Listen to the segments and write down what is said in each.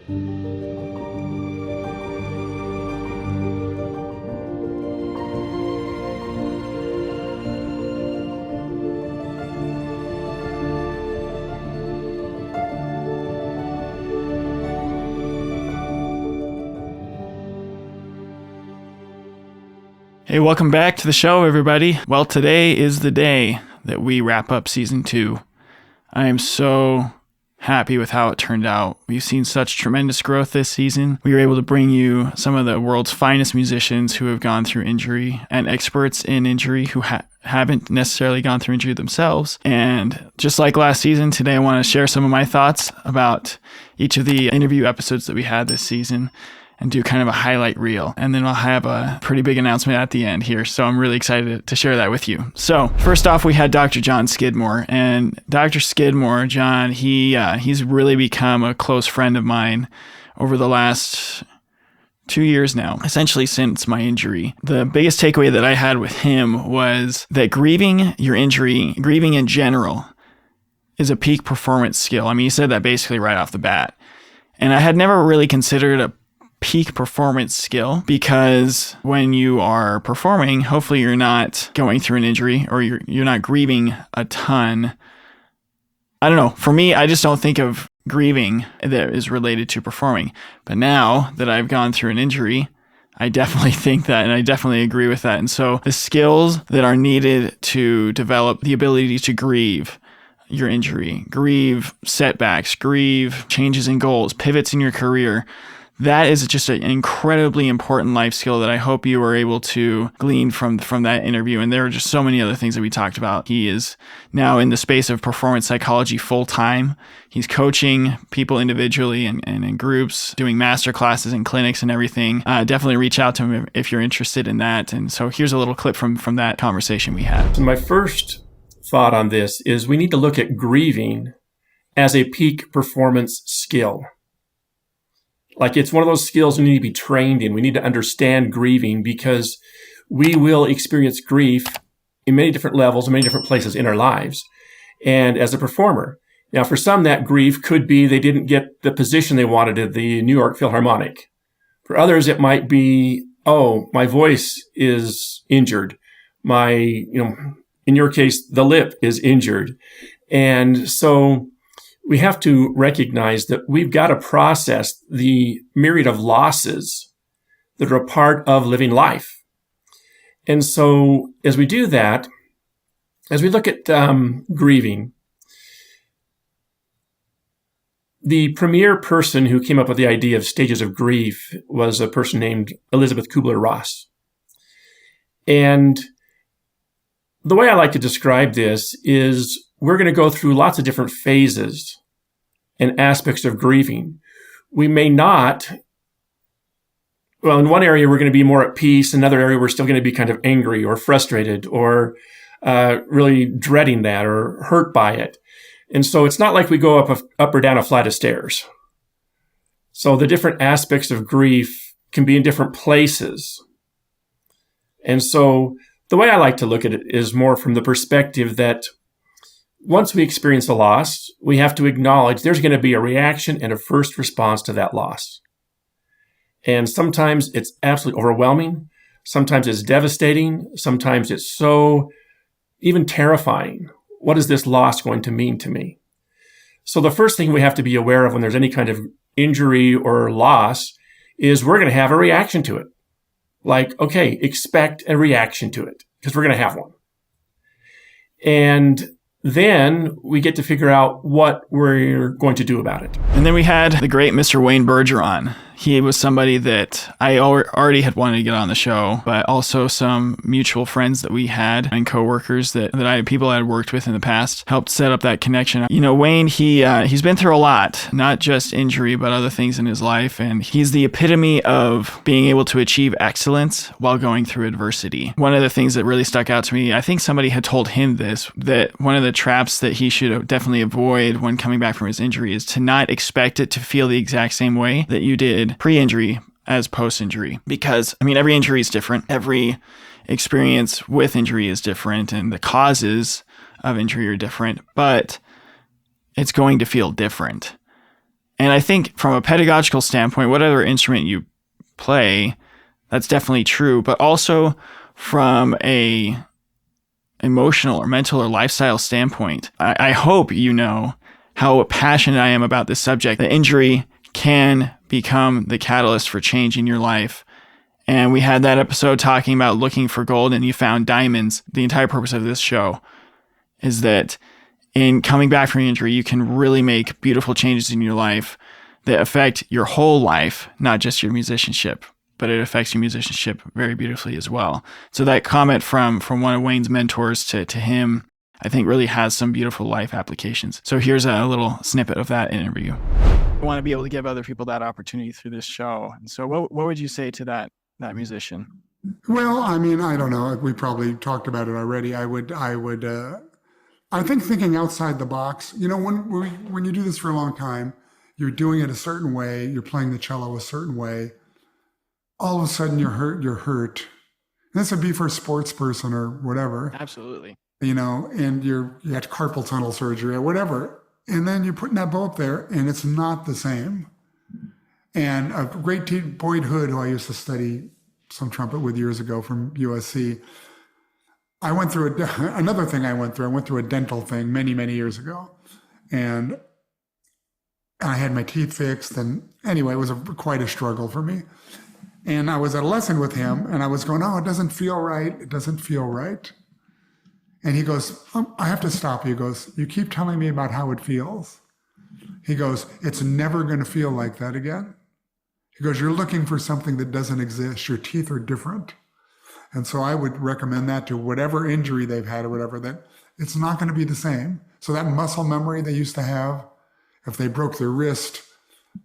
Hey, welcome back to the show, everybody. Well, today is the day that we wrap up season 2. I am so happy with how it turned out. We've seen such tremendous growth this season. We were able to bring you some of the world's finest musicians who have gone through injury and experts in injury who haven't necessarily gone through injury themselves. And just like last season, today I want to share some of my thoughts about each of the interview episodes that we had this season and do kind of a highlight reel. And then I'll have a pretty big announcement at the end here. So I'm really excited to share that with you. So first off, we had Dr. John Skidmore. And Dr. Skidmore, John, he's really become a close friend of mine over the last 2 years now, essentially since my injury. The biggest takeaway that I had with him was that grieving your injury, grieving in general, is a peak performance skill. I mean, he said that basically right off the bat. And I had never really considered a peak performance skill, because when you are performing, hopefully you're not going through an injury or you're not grieving a ton. I don't know. For me, I just don't think of grieving that is related to performing. But now that I've gone through an injury, I definitely think that, and I definitely agree with that. And so the skills that are needed to develop the ability to grieve your injury, grieve setbacks, grieve changes in goals, pivots in your career, that is just an incredibly important life skill that I hope you were able to glean from that interview. And there are just so many other things that we talked about. He is now in the space of performance psychology full time. He's coaching people individually and in groups, doing master classes and clinics and everything. Definitely reach out to him if you're interested in that. And so here's a little clip from that conversation we had. So my first thought on this is we need to look at grieving as a peak performance skill. Like, it's one of those skills we need to be trained in. We need to understand grieving, because we will experience grief in many different levels, in many different places in our lives. And as a performer, now for some, that grief could be they didn't get the position they wanted at the New York Philharmonic. For others, it might be, oh, my voice is injured. In your case, the lip is injured. And so we have to recognize that we've got to process the myriad of losses that are a part of living life. And so as we do that, as we look at grieving, the premier person who came up with the idea of stages of grief was a person named Elizabeth Kubler-Ross. And the way I like to describe this is we're going to go through lots of different phases and aspects of grieving. We may not, in one area we're going to be more at peace, another area we're still going to be kind of angry or frustrated or really dreading that or hurt by it. And so it's not like we go up or down a flight of stairs. So the different aspects of grief can be in different places. And so the way I like to look at it is more from the perspective that once we experience a loss, we have to acknowledge there's going to be a reaction and a first response to that loss. And sometimes it's absolutely overwhelming. Sometimes it's devastating. Sometimes it's so even terrifying. What is this loss going to mean to me? So the first thing we have to be aware of when there's any kind of injury or loss is we're going to have a reaction to it. Like, okay, expect a reaction to it, because we're going to have one. And then we get to figure out what we're going to do about it. And then we had the great Mr. Wayne Berger on. He was somebody that I already had wanted to get on the show, but also some mutual friends that we had and coworkers people I had worked with in the past helped set up that connection. You know, Wayne, he's been through a lot, not just injury, but other things in his life. And he's the epitome of being able to achieve excellence while going through adversity. One of the things that really stuck out to me, I think somebody had told him this, that one of the traps that he should definitely avoid when coming back from his injury is to not expect it to feel the exact same way that you did pre-injury as post-injury. Because, every injury is different. Every experience with injury is different, and the causes of injury are different, but it's going to feel different. And I think from a pedagogical standpoint, whatever instrument you play, that's definitely true. But also from a emotional or mental or lifestyle standpoint, I hope you know how passionate I am about this subject. The injury can become the catalyst for change in your life. And we had that episode talking about looking for gold and you found diamonds. The entire purpose of this show is that in coming back from injury, you can really make beautiful changes in your life that affect your whole life, not just your musicianship, but it affects your musicianship very beautifully as well. So that comment from one of Wayne's mentors to him, I think really has some beautiful life applications. So here's a little snippet of that interview. I want to be able to give other people that opportunity through this show. And so what would you say to that musician? Well, I mean, I don't know. We probably talked about it already. I think thinking outside the box, when you do this for a long time, you're doing it a certain way, you're playing the cello a certain way. All of a sudden you're hurt. And this would be for a sports person or whatever. Absolutely. And you had carpal tunnel surgery or whatever. And then you're putting that bow up there and it's not the same. And a great Boyd Hood, who I used to study some trumpet with years ago from USC, I went through another thing I went through a dental thing many, many years ago. And I had my teeth fixed. And anyway, it was quite a struggle for me. And I was at a lesson with him and I was going, oh, it doesn't feel right. It doesn't feel right. And he goes, I have to stop you. He goes, you keep telling me about how it feels. He goes, it's never going to feel like that again. He goes, you're looking for something that doesn't exist. Your teeth are different. And so I would recommend that to whatever injury they've had or whatever, that it's not going to be the same. So that muscle memory they used to have, if they broke their wrist,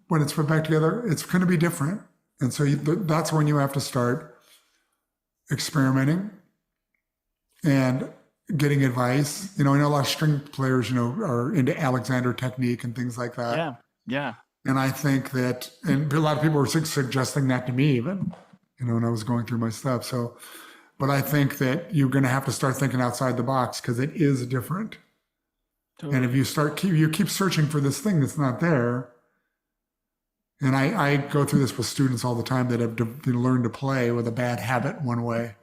when it's put back together, it's going to be different. And so that's when you have to start experimenting and getting advice. I know a lot of string players, are into Alexander technique and things like that. Yeah. And I think that, and a lot of people were suggesting that to me even, when I was going through my stuff. So, but I think that you're going to have to start thinking outside the box because it is different. Totally. And if you keep searching for this thing that's not there, and I go through this with students all the time that have learned to play with a bad habit one way,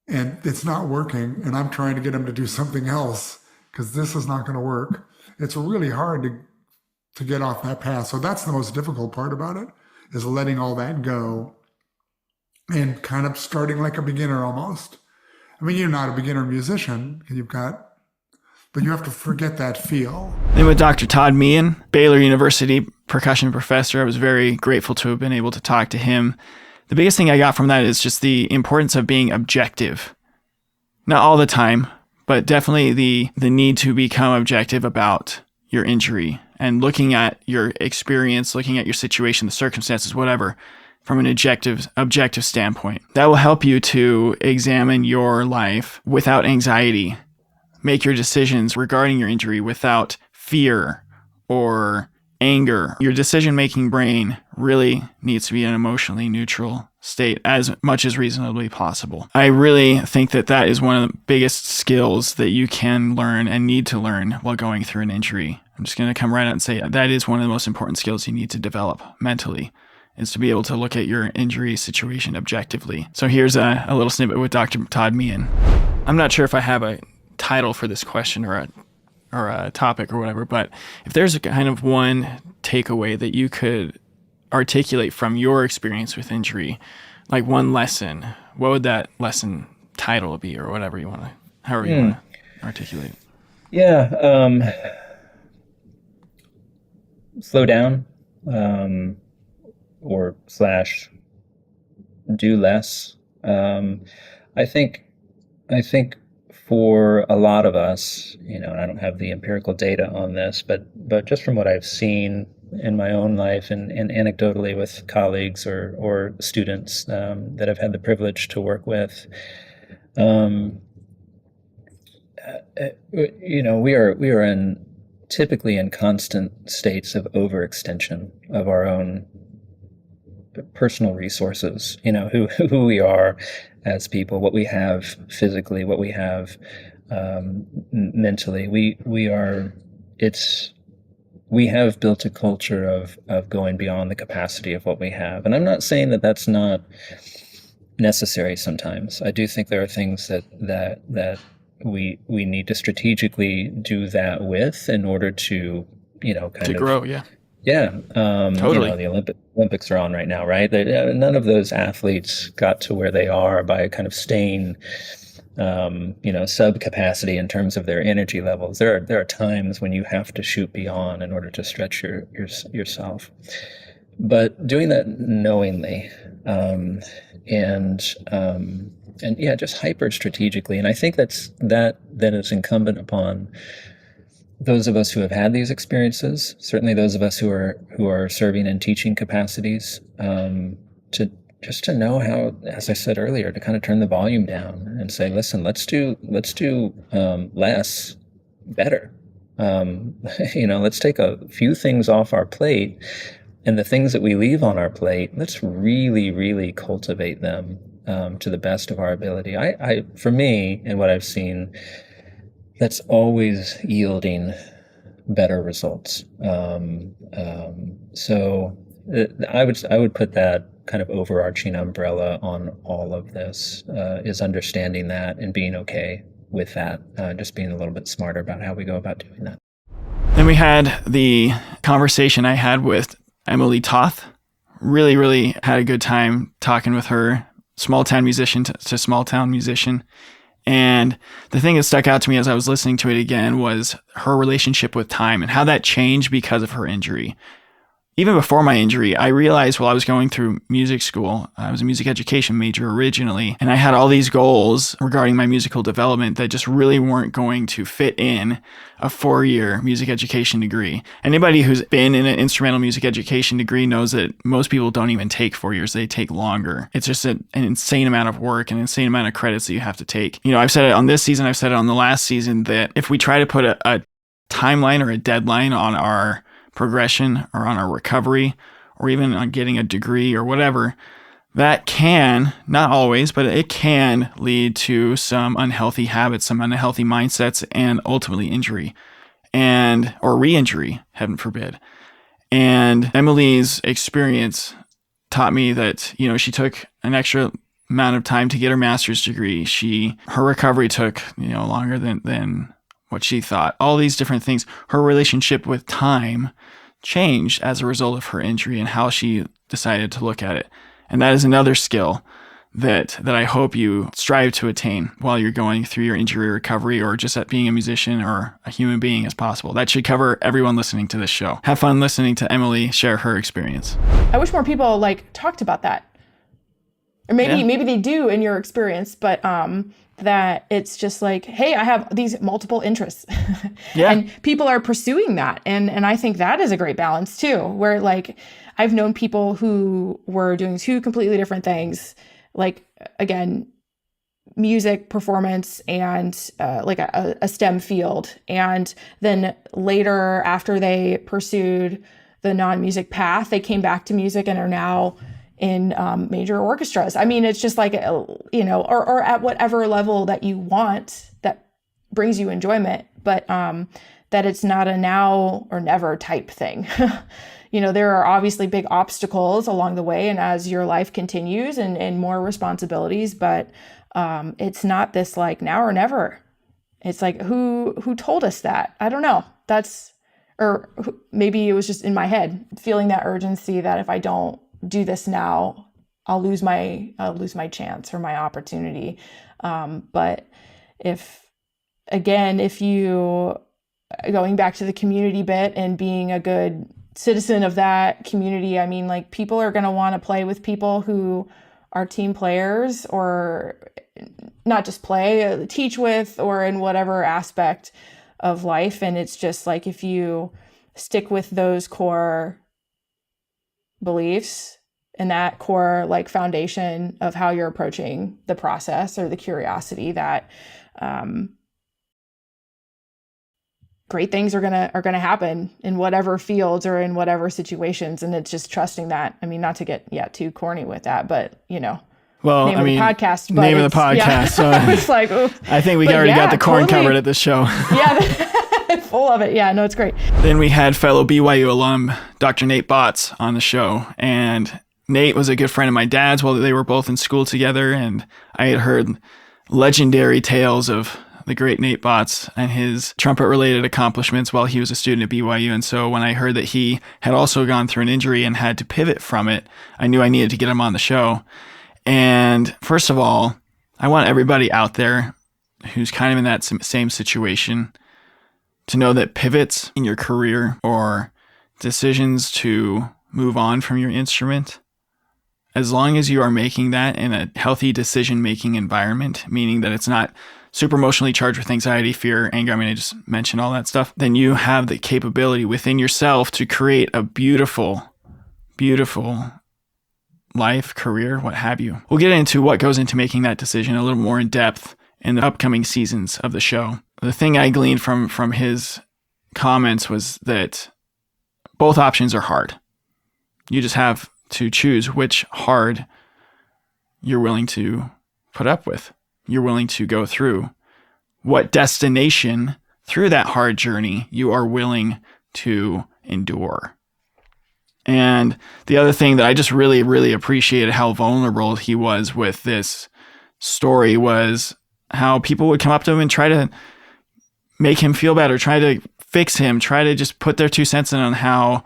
and it's not working, and I'm trying to get them to do something else because this is not going to work. It's really hard to get off that path. So that's the most difficult part about it, is letting all that go and kind of starting like a beginner almost. I mean, you're not a beginner musician, but you have to forget that feel. Then with Dr. Todd Meehan, Baylor University percussion professor, I was very grateful to have been able to talk to him. The biggest thing I got from that is just the importance of being objective. Not all the time, but definitely the need to become objective about your injury and looking at your experience, looking at your situation, the circumstances, whatever, from an objective standpoint. That will help you to examine your life without anxiety. Make your decisions regarding your injury without fear or anger. Your decision-making brain really needs to be in an emotionally neutral state as much as reasonably possible. I really think that is one of the biggest skills that you can learn and need to learn while going through an injury. I'm just going to come right out and say that is one of the most important skills you need to develop mentally, is to be able to look at your injury situation objectively. So here's a little snippet with Dr. Todd Meehan. I'm not sure if I have a title for this question or a topic or whatever, but if there's a kind of one takeaway that you could articulate from your experience with injury, like one lesson, what would that lesson title be, or whatever you want to, however you want to articulate? Yeah, slow down, or / do less. I think for a lot of us, and I don't have the empirical data on this, but just from what I've seen in my own life and anecdotally with colleagues or students that I've had the privilege to work with, we are typically in constant states of overextension of our own personal resources, who we are as people, what we have physically, what we have mentally. we have built a culture of going beyond the capacity of what we have. And I'm not saying that that's not necessary sometimes. I do think there are things that we need to strategically do that with in order to, kind To of grow, yeah. yeah. Totally. The Olympics are on right now, right? None of those athletes got to where they are by kind of staying, sub capacity in terms of their energy levels. There are times when you have to shoot beyond in order to stretch yourself. But doing that knowingly, and yeah, just hyper strategically. And I think that is incumbent upon those of us who have had these experiences, certainly those of us who are serving in teaching capacities, to know how, as I said earlier, to kind of turn the volume down and say, listen, let's do less better. Let's take a few things off our plate, and the things that we leave on our plate, let's really, really cultivate them to the best of our ability. I for me, and what I've seen, that's always yielding better results. So I would put that kind of overarching umbrella on all of this, is understanding that and being okay with that, just being a little bit smarter about how we go about doing that. Then we had the conversation I had with Emily Toth. Really, really had a good time talking with her, small town musician to small town musician. And the thing that stuck out to me as I was listening to it again was her relationship with time and how that changed because of her injury. Even before my injury, I realized while I was going through music school, I was a music education major originally, and I had all these goals regarding my musical development that just really weren't going to fit in a 4-year music education degree. Anybody who's been in an instrumental music education degree knows that most people don't even take 4 years. They take longer. It's just an insane amount of work, an insane amount of credits that you have to take. I've said it on this season, I've said it on the last season, that if we try to put a timeline or a deadline on our progression or on our recovery or even on getting a degree or whatever, that can, not always, but it can lead to some unhealthy habits, some unhealthy mindsets, and ultimately injury or re-injury, heaven forbid. And Emily's experience taught me that, she took an extra amount of time to get her master's degree. Her recovery took, longer than what she thought. All these different things. Her relationship with time changed as a result of her injury and how she decided to look at it. And that is another skill that I hope you strive to attain while you're going through your injury recovery, or just at being a musician or a human being as possible. That should cover everyone listening to this show. Have fun listening to Emily share her experience. I wish more people talked about that. Or maybe they do in your experience, but that it's just hey, I have these multiple interests. Yeah. And people are pursuing that. And I think that is a great balance too, where I've known people who were doing two completely different things, again, music, performance, and a STEM field. And then later, after they pursued the non-music path, they came back to music and are now in major orchestras. I mean, it's just or at whatever level that you want that brings you enjoyment, but that it's not a now or never type thing. There are obviously big obstacles along the way, and as your life continues and more responsibilities, but it's not this now or never. It's who told us that? I don't know. Maybe it was just in my head, feeling that urgency that if I don't do this now, I'll lose my chance or my opportunity. But if you, going back to the community bit and being a good citizen of that community, I mean, people are going to want to play with people who are team players, or not just play, teach with, or in whatever aspect of life. And it's just if you stick with those core beliefs and that core foundation of how you're approaching the process, or the curiosity, that great things are gonna happen in whatever fields or in whatever situations. And it's just trusting that. I mean, not to get too corny with that, but well, name of the podcast. But name of the podcast. Yeah. So it's I think we already got the corn totally covered at this show. Yeah. Full of it. Yeah, no, it's great. Then we had fellow BYU alum, Dr. Nate Botts, on the show. And Nate was a good friend of my dad's while they were both in school together. And I had heard legendary tales of the great Nate Botts and his trumpet-related accomplishments while he was a student at BYU. And so when I heard that he had also gone through an injury and had to pivot from it, I knew I needed to get him on the show. And first of all, I want everybody out there who's kind of in that same situation to know that pivots in your career or decisions to move on from your instrument, as long as you are making that in a healthy decision-making environment, meaning that it's not super emotionally charged with anxiety, fear, anger, I mean, I just mentioned all that stuff, then you have the capability within yourself to create a beautiful, beautiful life, career, what have you. We'll get into what goes into making that decision a little more in depth in the upcoming seasons of the show. The thing I gleaned from his comments was that both options are hard. You just have to choose which hard you're willing to put up with. You're willing to go through. What destination through that hard journey you are willing to endure. And the other thing that I just really, really appreciated how vulnerable he was with this story was how people would come up to him and try to make him feel better, try to fix him, try to just put their 2 cents in on how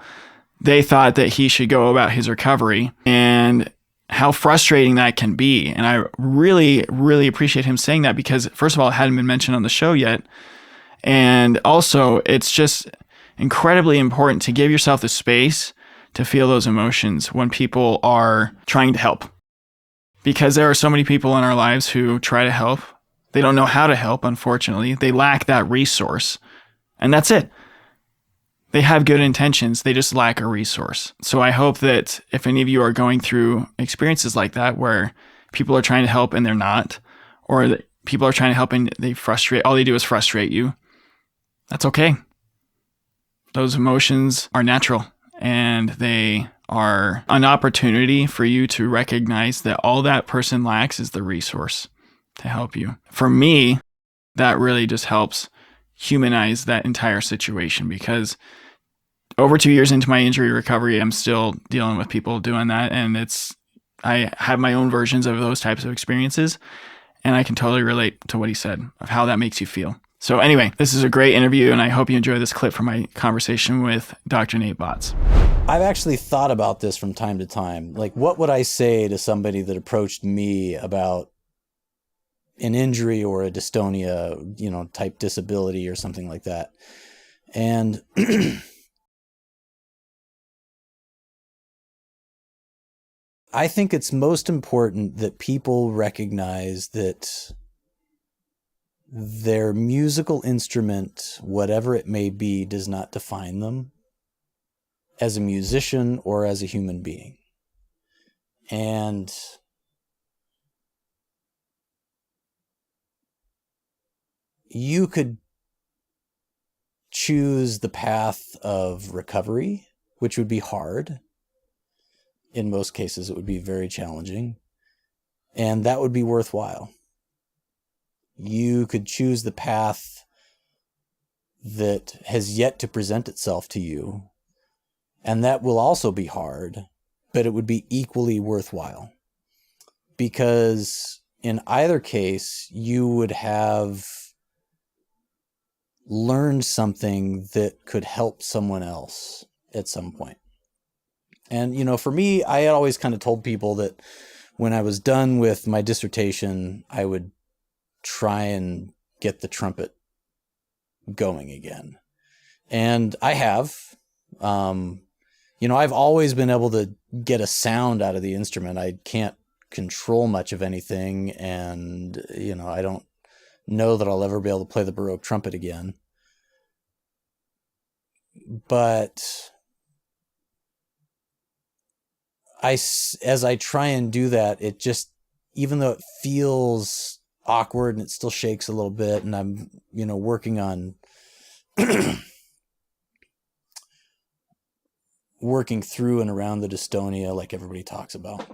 they thought that he should go about his recovery and how frustrating that can be. And I really, really appreciate him saying that because, first of all, it hadn't been mentioned on the show yet. And also, it's just incredibly important to give yourself the space to feel those emotions when people are trying to help. Because there are so many people in our lives who try to help. They don't know how to help, unfortunately. They lack that resource. And that's it. They have good intentions. They just lack a resource. So I hope that if any of you are going through experiences like that where people are trying to help and they're not, or that people are trying to help and all they do is frustrate you, that's okay. Those emotions are natural and they are an opportunity for you to recognize that all that person lacks is the resource to help you. For me, that really just helps humanize that entire situation because over 2 years into my injury recovery, I'm still dealing with people doing that. And I have my own versions of those types of experiences. And I can totally relate to what he said of how that makes you feel. So anyway, this is a great interview and I hope you enjoy this clip from my conversation with Dr. Nate Botts. I've actually thought about this from time to time. Like, what would I say to somebody that approached me about an injury or a dystonia, type disability or something like that? And I think it's most important that people recognize that their musical instrument, whatever it may be, does not define them as a musician or as a human being. And you could choose the path of recovery, which would be hard. In most cases, it would be very challenging, and that would be worthwhile. You could choose the path that has yet to present itself to you, and that will also be hard, but it would be equally worthwhile. Because in either case, you would have learned something that could help someone else at some point. And, for me, I had always kind of told people that when I was done with my dissertation, I would try and get the trumpet going again. And I have. I've always been able to get a sound out of the instrument. I can't control much of anything. And, I don't know that I'll ever be able to play the Baroque trumpet again. But as I try and do that, it just, even though it feels awkward and it still shakes a little bit, and I'm, working on working through and around the dystonia like everybody talks about,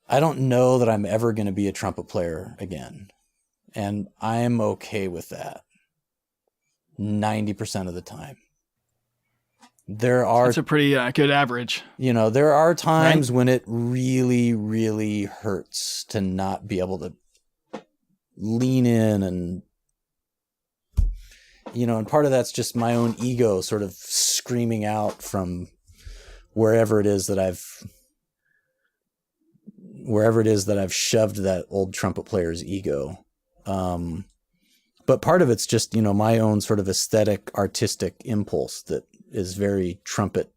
I don't know that I'm ever going to be a trumpet player again. And I'm okay with that. 90% of the time. That's a pretty good average. There are times when it really, really hurts to not be able to lean in and part of that's just my own ego sort of screaming out from wherever it is that I've shoved that old trumpet player's ego. But part of it's just, my own sort of aesthetic, artistic impulse that is very trumpet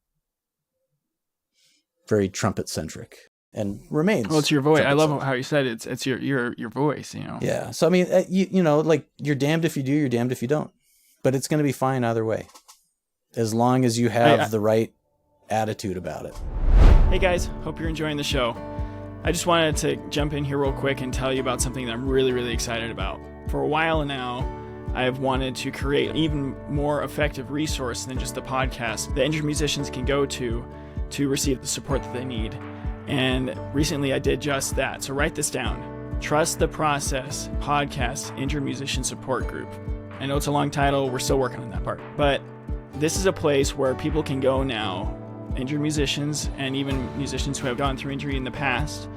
centric and remains. Well, it's your voice. I love how you said it's your voice, Yeah. So, I mean, like you're damned if you do, you're damned if you don't, but it's going to be fine either way, as long as you have the right attitude about it. Hey guys, hope you're enjoying the show. I just wanted to jump in here real quick and tell you about something that I'm really, really excited about. For a while now, I've wanted to create an even more effective resource than just the podcast that injured musicians can go to receive the support that they need. And recently I did just that. So write this down. Trust the Process Podcast Injured Musician Support Group. I know it's a long title. We're still working on that part. But this is a place where people can go now, injured musicians and even musicians who have gone through injury in the past,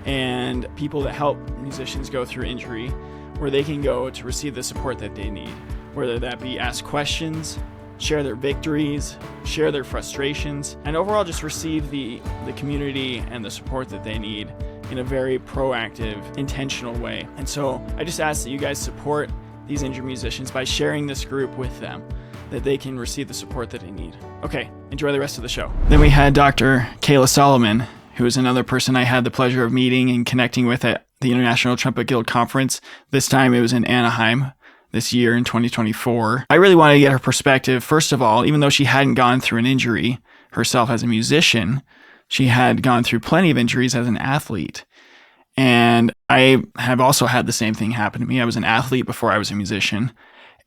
and people that help musicians go through injury, where they can go to receive the support that they need, whether that be ask questions, share their victories, share their frustrations, and overall just receive the community and the support that they need in a very proactive, intentional way. And so I just ask that you guys support these injured musicians by sharing this group with them, that they can receive the support that they need. Okay, enjoy the rest of the show. Then we had Dr. Kayla Solomon, who is another person I had the pleasure of meeting and connecting with at the International Trumpet Guild Conference. This time it was in Anaheim this year in 2024. I really wanted to get her perspective. First of all, even though she hadn't gone through an injury herself as a musician, she had gone through plenty of injuries as an athlete. And I have also had the same thing happen to me. I was an athlete before I was a musician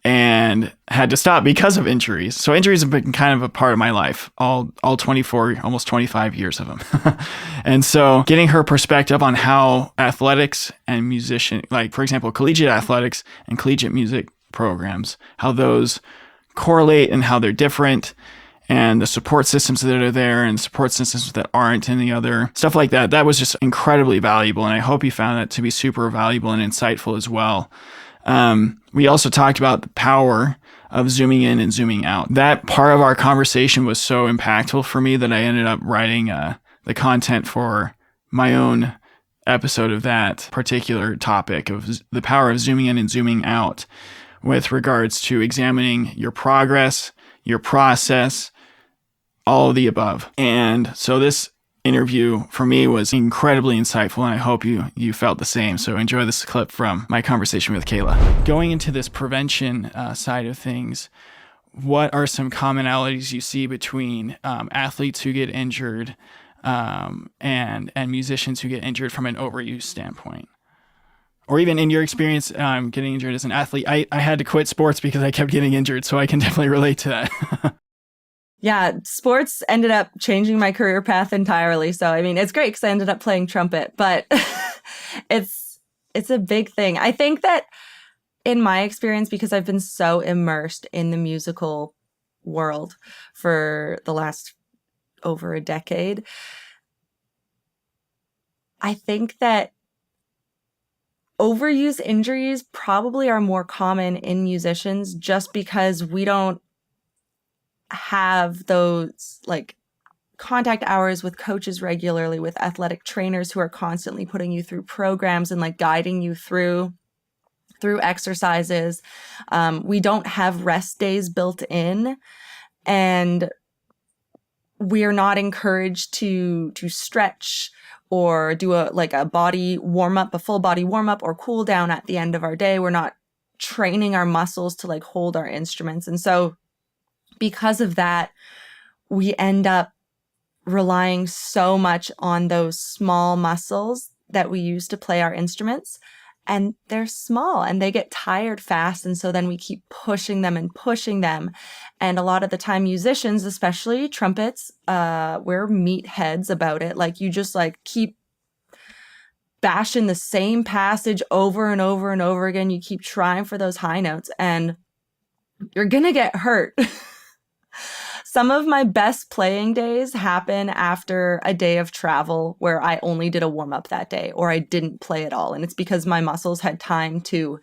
and had to stop because of injuries. So injuries have been kind of a part of my life, all 24, almost 25 years of them. And so getting her perspective on how athletics and musician, like for example, collegiate athletics and collegiate music programs, how those correlate and how they're different, and the support systems that are there and support systems that aren't in the other, stuff like that. That was just incredibly valuable. And I hope you found that to be super valuable and insightful as well. We also talked about the power of zooming in and zooming out. That part of our conversation was so impactful for me that I ended up writing the content for my own episode of that particular topic of the power of zooming in and zooming out with regards to examining your progress, your process, all of the above. And so this interview for me was incredibly insightful, and I hope you felt the same. So enjoy this clip from my conversation with Kayla. Going into this prevention side of things, what are some commonalities you see between athletes who get injured and musicians who get injured from an overuse standpoint? Or even in your experience getting injured as an athlete. I had to quit sports because I kept getting injured, so I can definitely relate to that. Yeah, sports ended up changing my career path entirely. So, I mean, it's great because I ended up playing trumpet, but it's a big thing. I think that in my experience, because I've been so immersed in the musical world for the last over a decade, I think that overuse injuries probably are more common in musicians just because we don't have those like contact hours with coaches regularly, with athletic trainers who are constantly putting you through programs and like guiding you through exercises. We don't have rest days built in, and we're not encouraged to stretch or do a body warm up, a full body warm up or cool down at the end of our day. We're not training our muscles to like hold our instruments. And so because of that, we end up relying so much on those small muscles that we use to play our instruments. And they're small and they get tired fast. And so then we keep pushing them. And a lot of the time musicians, especially trumpets, we're meatheads about it. Like you just like keep bashing the same passage over and over and over again. You keep trying for those high notes. And you're going to get hurt. Some of my best playing days happen after a day of travel where I only did a warm-up that day, or I didn't play at all. And it's because my muscles had time to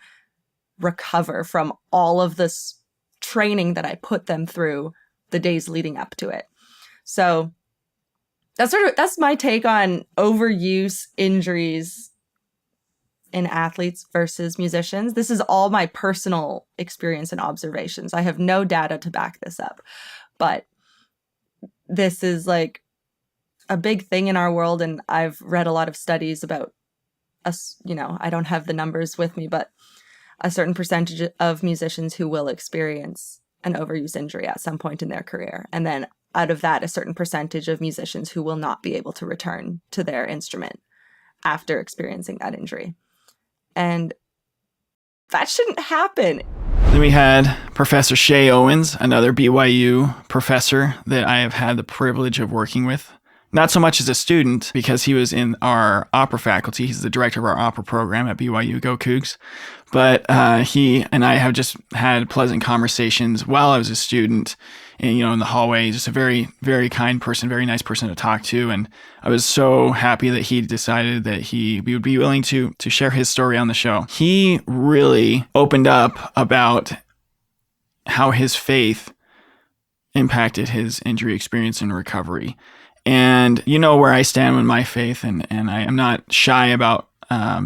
recover from all of this training that I put them through the days leading up to it. So that's my take on overuse, injuries in athletes versus musicians. This is all my personal experience and observations. I have no data to back this up, but this is like a big thing in our world. And I've read a lot of studies about us, I don't have the numbers with me, but a certain percentage of musicians who will experience an overuse injury at some point in their career. And then out of that, a certain percentage of musicians who will not be able to return to their instrument after experiencing that injury. And that shouldn't happen. Then we had Professor Shay Owens, another BYU professor that I have had the privilege of working with. Not so much as a student, because he was in our opera faculty. He's the director of our opera program at BYU, Go Cougs. But he and I have just had pleasant conversations while I was a student, and in the hallway. Just a very, very kind person, very nice person to talk to. And I was so happy that he decided that he would be willing to share his story on the show. He really opened up about how his faith impacted his injury experience and recovery. And where I stand with my faith, and I am not shy about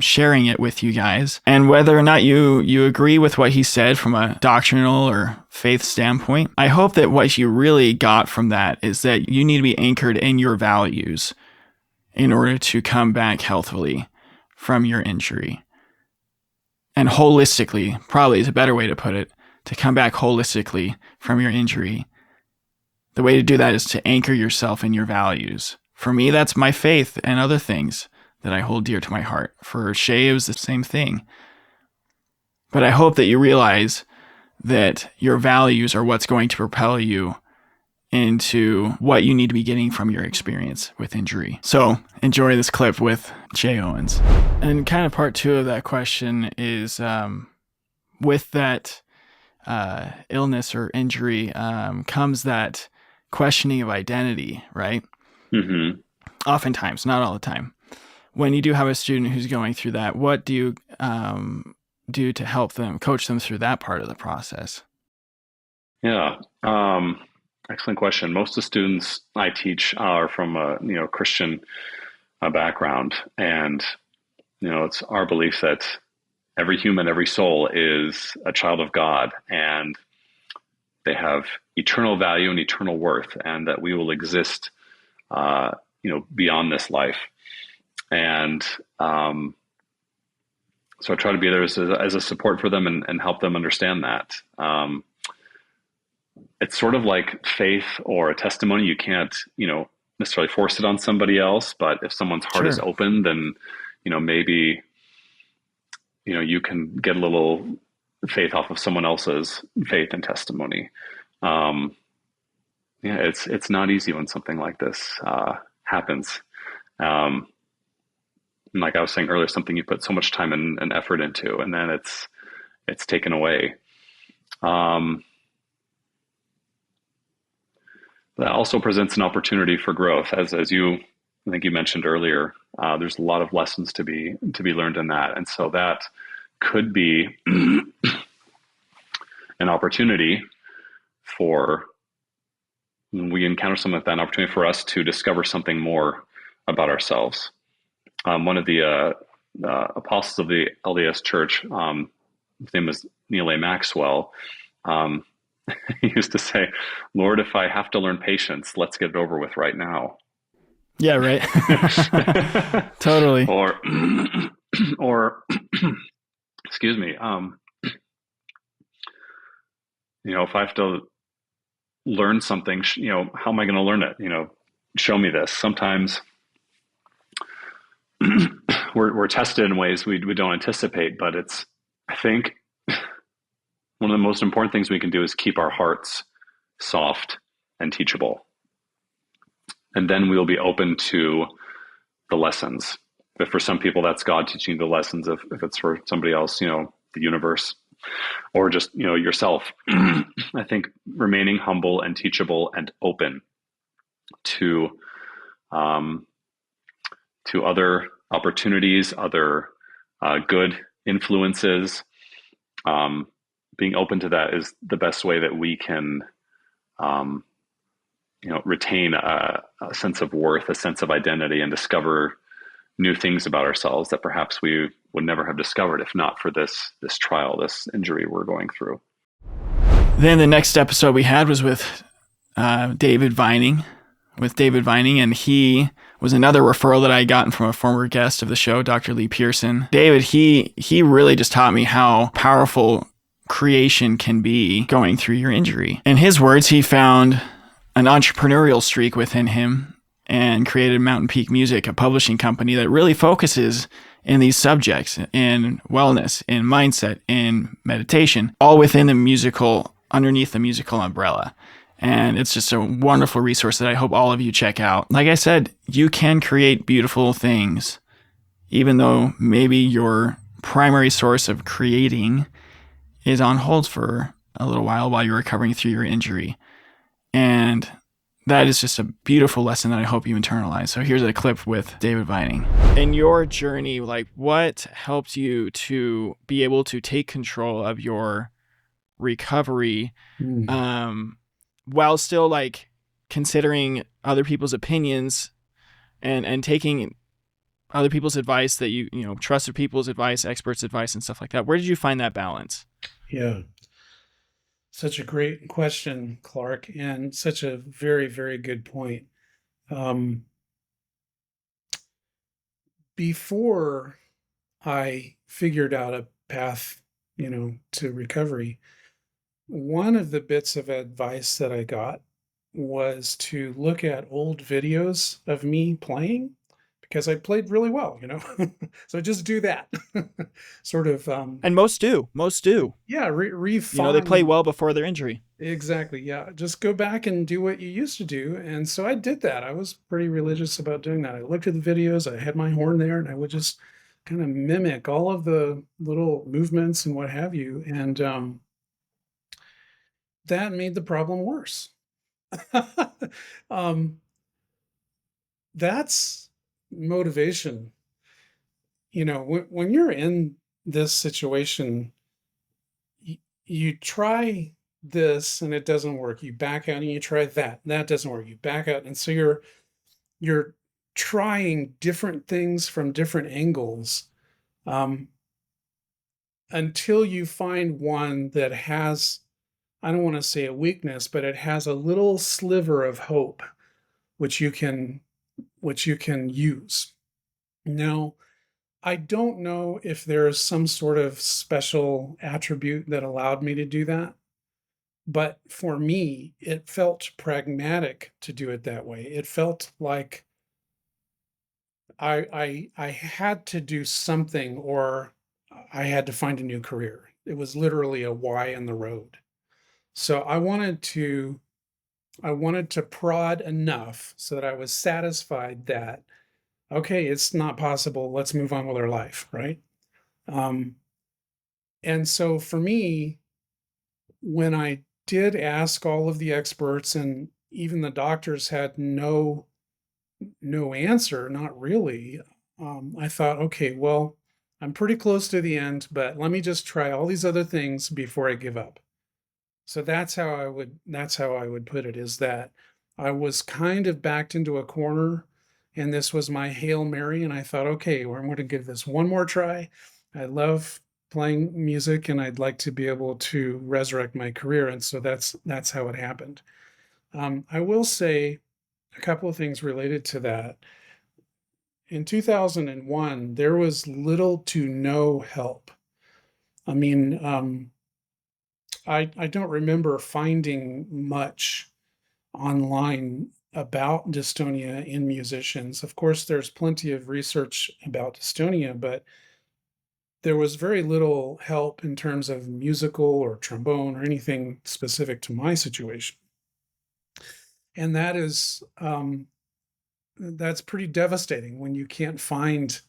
sharing it with you guys. And whether or not you agree with what he said from a doctrinal or faith standpoint, I hope that what you really got from that is that you need to be anchored in your values in order to come back healthily from your injury. And holistically, probably is a better way to put it, to come back holistically from your injury. The way to do that is to anchor yourself in your values. For me, that's my faith and other things that I hold dear to my heart. For Shay, it was the same thing. But I hope that you realize that your values are what's going to propel you into what you need to be getting from your experience with injury. So enjoy this clip with Shay Owens. And kind of part two of that question is with that illness or injury comes that questioning of identity, right? Mm-hmm. Oftentimes, not all the time. When you do have a student who's going through that, what do you do to help them, coach them through that part of the process? Yeah, excellent question. Most of the students I teach are from a Christian background, and it's our belief that every human, every soul is a child of God, and they have eternal value and eternal worth, and that we will exist, beyond this life. And so I try to be there as a support for them and help them understand that. It's sort of like faith or a testimony. You can't, necessarily force it on somebody else, but if someone's heart is open, then, maybe, you can get a little faith off of someone else's faith and testimony. It's not easy when something like this happens. And like I was saying earlier, something you put so much time and effort into, and then it's taken away. That also presents an opportunity for growth, as I think you mentioned earlier. There's a lot of lessons to be learned in that, and so that could be an opportunity for, when we encounter something like that, an opportunity for us to discover something more about ourselves. One of the apostles of the LDS Church, his name was Neil A. Maxwell, he used to say, "Lord, if I have to learn patience, let's get it over with right now." Yeah, right. Totally. Or excuse me, if I have to learn something, how am I going to learn it? Show me this. Sometimes we're tested in ways we don't anticipate, but I think one of the most important things we can do is keep our hearts soft and teachable. And then we'll be open to the lessons. If for some people that's God teaching the lessons, if it's for somebody else, the universe or just, yourself. I think remaining humble and teachable and open to um, other opportunities, other good influences. Um, Being open to that is the best way that we can, um, retain a sense of worth, a sense of identity, and discover new things about ourselves that perhaps we would never have discovered if not for this trial, this injury we're going through. Then the next episode we had was with David Vining, and he was another referral that I had gotten from a former guest of the show, Dr. Lee Pearson. David, he really just taught me how powerful creation can be going through your injury. In his words, he found an entrepreneurial streak within him and created Mountain Peak Music, a publishing company that really focuses in these subjects, in wellness, in mindset, in meditation, all within the musical, underneath the musical umbrella. And it's just a wonderful resource that I hope all of you check out. Like I said, you can create beautiful things, even though maybe your primary source of creating is on hold for a little while you're recovering through your injury. And that is just a beautiful lesson that I hope you internalize. So here's a clip with David Vining. In your journey, like, what helped you to be able to take control of your recovery, while still like considering other people's opinions and taking other people's advice that you trusted people's advice, experts' advice, and stuff like that? Where did you find that balance? Yeah. Such a great question, Clark, and such a very, very good point. Before I figured out a path, to recovery, one of the bits of advice that I got was to look at old videos of me playing because I played really well. So just do that. Sort of, And most do. yeah, refine. They play well before their injury. Exactly. Yeah. Just go back and do what you used to do. And so I did that. I was pretty religious about doing that. I looked at the videos, I had my horn there, and I would just kind of mimic all of the little movements and what have you. And that made the problem worse. um, that's motivation. When you're in this situation, you try this and it doesn't work. You back out and you try that. That doesn't work. You back out. And so you're trying different things from different angles until you find one that has, I don't want to say a weakness, but it has a little sliver of hope, which you can use. Now, I don't know if there's some sort of special attribute that allowed me to do that. But for me, it felt pragmatic to do it that way. It felt like I had to do something or I had to find a new career. It was literally a Y in the road. So I wanted to prod enough so that I was satisfied that, okay, it's not possible. Let's move on with our life, right? And so for me, when I did ask all of the experts and even the doctors had no answer, not really. I thought, okay, well, I'm pretty close to the end, but let me just try all these other things before I give up. So that's how I would put it, is that I was kind of backed into a corner and this was my Hail Mary. And I thought, okay, well, I'm going to give this one more try. I love playing music and I'd like to be able to resurrect my career. And so that's how it happened. I will say a couple of things related to that. In 2001, there was little to no help. I mean, I don't remember finding much online about dystonia in musicians. Of course, there's plenty of research about dystonia, but there was very little help in terms of musical or trombone or anything specific to my situation. And that's pretty devastating when you can't find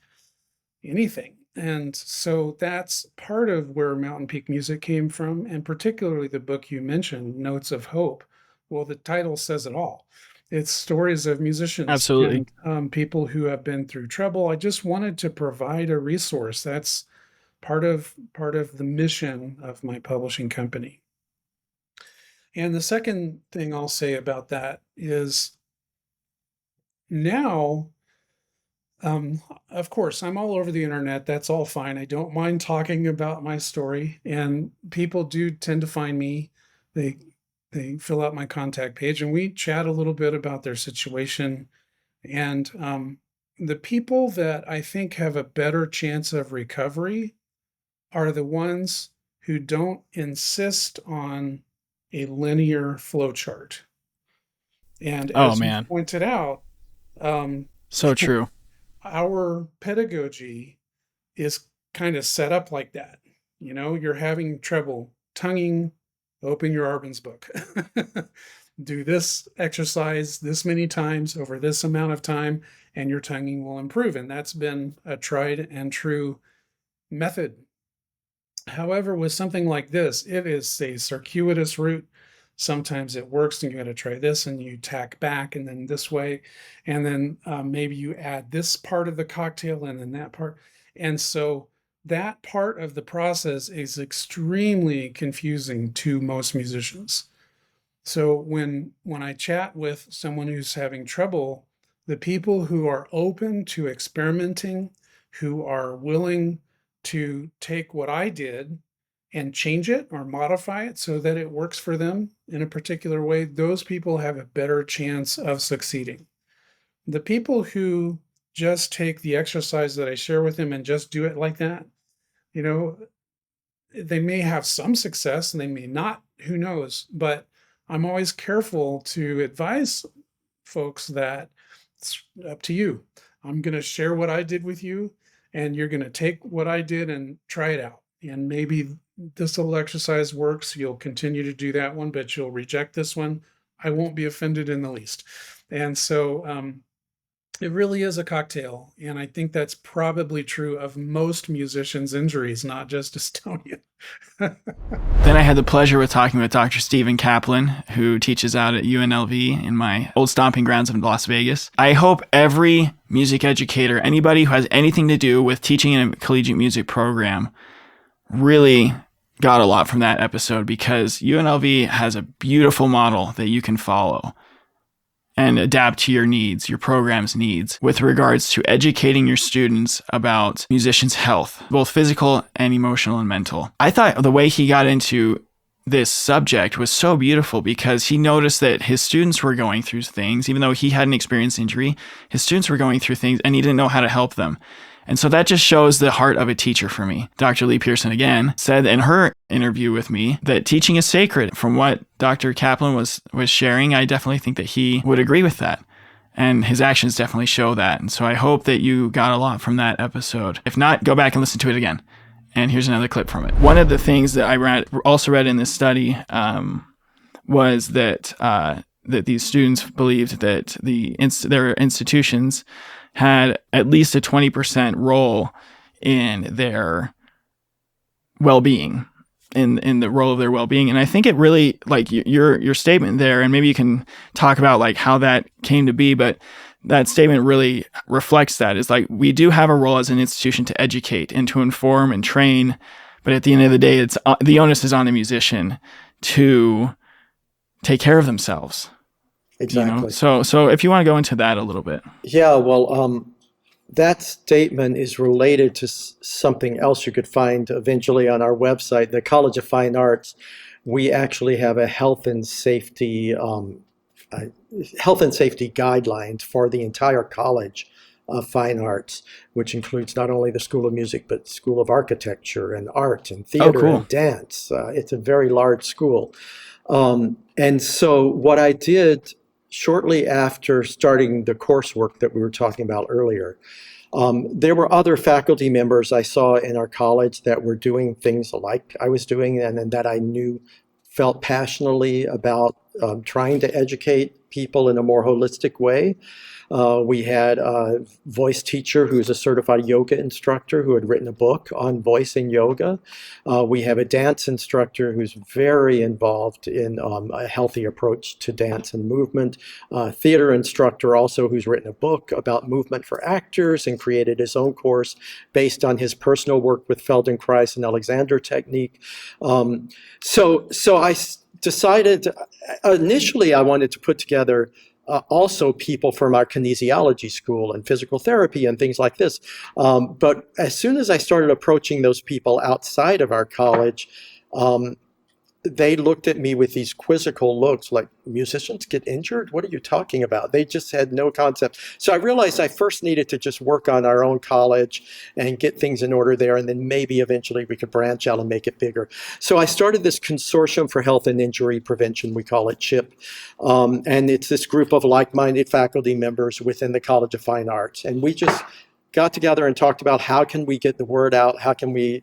anything. And so that's part of where Mountain Peak Music came from, and particularly the book you mentioned, Notes of Hope. Well, the title says it all. It's stories of musicians Absolutely. and people who have been through trouble. I just wanted to provide a resource. That's part of the mission of my publishing company. And the second thing I'll say about that is now, of course, I'm all over the internet. That's all fine. I don't mind talking about my story, and people do tend to find me. They they fill out my contact page, and we chat a little bit about their situation. And the people that I think have a better chance of recovery are the ones who don't insist on a linear flow chart. And Oh as you man, pointed out, um, so true. our pedagogy is kind of set up like that. You know, you're having trouble tonguing, open your Arbenz book. Do this exercise this many times over this amount of time, and your tonguing will improve. And that's been a tried and true method. However, with something like this, it is a circuitous route. Sometimes it works and you got to try this and you tack back and then this way. And then maybe you add this part of the cocktail and then that part. And so that part of the process is extremely confusing to most musicians. So when I chat with someone who's having trouble, the people who are open to experimenting, who are willing to take what I did and change it or modify it so that it works for them in a particular way, those people have a better chance of succeeding. The people who just take the exercise that I share with them and just do it like that, you know, they may have some success and they may not, who knows? But I'm always careful to advise folks that it's up to you. I'm going to share what I did with you, and you're going to take what I did and try it out. And maybe this little exercise works. You'll continue to do that one, but you'll reject this one. I won't be offended in the least. And so it really is a cocktail. And I think that's probably true of most musicians' injuries, not just dystonia. Then I had the pleasure of talking with Dr. Stephen Kaplan, who teaches out at UNLV in my old stomping grounds in Las Vegas. I hope every music educator, anybody who has anything to do with teaching in a collegiate music program, really got a lot from that episode, because UNLV has a beautiful model that you can follow and adapt to your needs, your program's needs, with regards to educating your students about musicians' health, both physical and emotional and mental. I thought the way he got into this subject was so beautiful, because he noticed that his students were going through things, even though he hadn't experienced injury, his students were going through things and he didn't know how to help them. And so that just shows the heart of a teacher for me. Dr. Lee Pearson, again, said in her interview with me that teaching is sacred. From what Dr. Kaplan was sharing, I definitely think that he would agree with that. And his actions definitely show that. And so I hope that you got a lot from that episode. If not, go back and listen to it again. And here's another clip from it. One of the things that I also read in this study was that that these students believed that their institutions had at least a 20% role in their well-being, in the role of their well-being. And I think it really, like your statement there, and maybe you can talk about like how that came to be, but that statement really reflects that. It's like, we do have a role as an institution to educate and to inform and train, but at the end of the day, it's the onus is on the musician to take care of themselves. Exactly. So if you want to go into that a little bit. Yeah, well, that statement is related to something else you could find eventually on our website, the College of Fine Arts. We actually have a health and safety guidelines for the entire College of Fine Arts, which includes not only the School of Music, but School of Architecture and Art and Theater cool. and Dance. It's a very large school. And so what I did shortly after starting the coursework that we were talking about earlier, there were other faculty members I saw in our college that were doing things like I was doing, and that I felt passionately about trying to educate people in a more holistic way. We had a voice teacher who's a certified yoga instructor who had written a book on voice and yoga. We have a dance instructor who's very involved in a healthy approach to dance and movement. Theater instructor also who's written a book about movement for actors and created his own course based on his personal work with Feldenkrais and Alexander technique. So I decided, initially I wanted to put together also people from our kinesiology school and physical therapy and things like this. But as soon as I started approaching those people outside of our college, they looked at me with these quizzical looks like, musicians get injured? What are you talking about? They just had no concept. So I realized I first needed to just work on our own college and get things in order there, and then maybe eventually we could branch out and make it bigger. So I started this Consortium for Health and Injury Prevention, we call it CHIP, and it's this group of like-minded faculty members within the College of Fine Arts, and we just got together and talked about how can we get the word out, how can we